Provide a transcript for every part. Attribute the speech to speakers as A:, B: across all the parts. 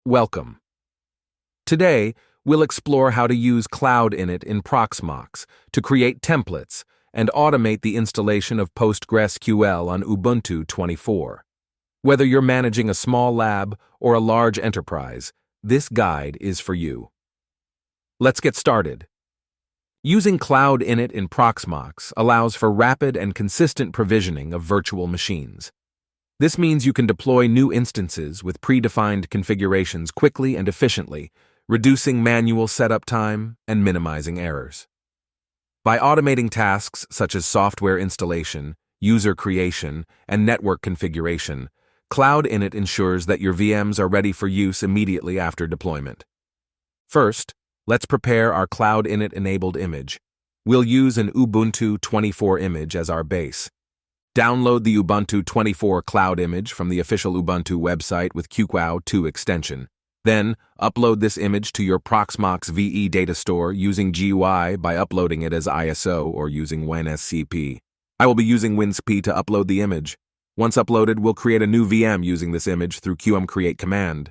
A: Welcome. Today, we'll explore how to use Cloud-Init in Proxmox to create templates and automate the installation of PostgreSQL on Ubuntu 24. Whether you're managing a small lab or a large enterprise, this guide is for you. Let's get started. Using Cloud-Init in Proxmox allows for rapid and consistent provisioning of virtual machines. This means you can deploy new instances with predefined configurations quickly and efficiently, reducing manual setup time and minimizing errors. By automating tasks such as software installation, user creation, and network configuration, Cloud-Init ensures that your VMs are ready for use immediately after deployment. First, let's prepare our Cloud-Init-enabled image. We'll use an Ubuntu 24 image as our base. Download the Ubuntu 24 Cloud image from the official Ubuntu website with QQOW2 extension. Then, upload this image to your Proxmox VE data store using GUI by uploading it as ISO or using WinSCP. I will be using WinSCP to upload the image. Once uploaded, we'll create a new VM using this image through qmcreate command.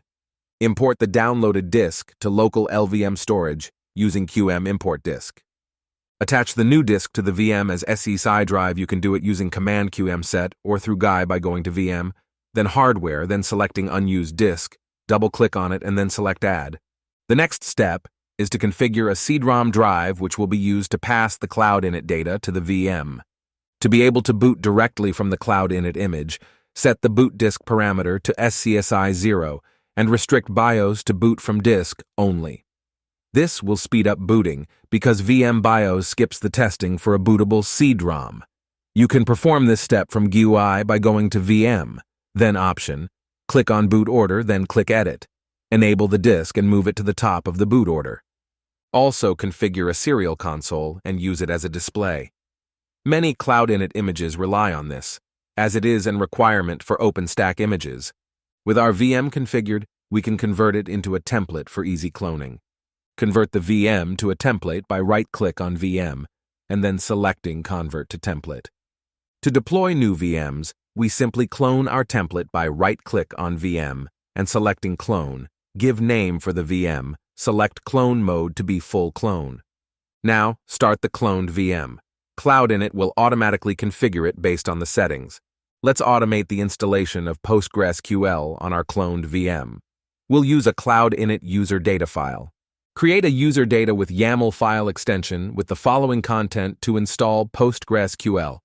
A: Import the downloaded disk to local LVM storage using qm-import-disk. Attach the new disk to the VM as SESI drive. You can do it using command qmset or through GUI by going to VM, then hardware, then selecting unused disk, double-click on it, and then select add. The next step is to configure a CD-ROM drive which will be used to pass the Cloud-Init data to the VM. To be able to boot directly from the Cloud-Init image, set the boot disk parameter to SCSI 0 and restrict BIOS to boot from disk only. This will speed up booting because VM BIOS skips the testing for a bootable CD-ROM. You can perform this step from GUI by going to VM, then Option, click on Boot Order, then click Edit. Enable the disk and move it to the top of the boot order. Also configure a serial console and use it as a display. Many Cloud-Init images rely on this, as it is a requirement for OpenStack images. With our VM configured, we can convert it into a template for easy cloning. Convert the VM to a template by right-click on VM and then selecting Convert to Template. To deploy new VMs, we simply clone our template by right-click on VM and selecting Clone. Give name for the VM, select Clone Mode to be full clone. Now, start the cloned VM. Cloud-Init will automatically configure it based on the settings. Let's automate the installation of PostgreSQL on our cloned VM. We'll use a Cloud-Init user data file. Create a user data with YAML file extension with the following content to install PostgreSQL.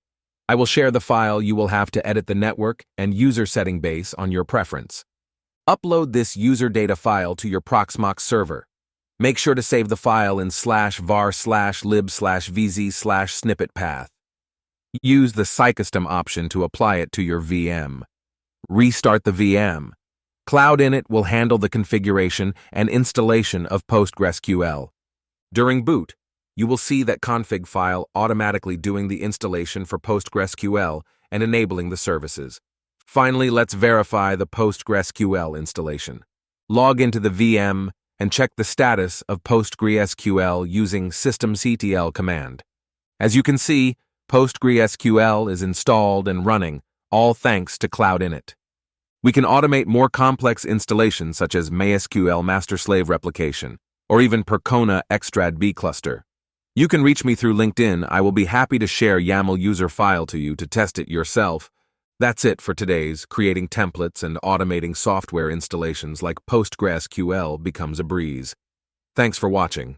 A: I will share the file. You will have to edit the network and user setting base on your preference. Upload this user data file to your Proxmox server. Make sure to save the file in /var/lib/vz/snippet path. Use the Custom option to apply it to your VM. Restart the VM. Cloud-Init will handle the configuration and installation of PostgreSQL. During boot, you will see that config file automatically doing the installation for PostgreSQL and enabling the services. Finally, let's verify the PostgreSQL installation. Log into the VM and check the status of PostgreSQL using systemctl command. As you can see, PostgreSQL is installed and running, all thanks to Cloud-Init. We can automate more complex installations such as MySQL master-slave replication, or even Percona Extrad-B cluster. You can reach me through LinkedIn. I will be happy to share YAML user file to you to test it yourself. That's it for today's creating templates and automating software installations like PostgreSQL becomes a breeze. Thanks for watching.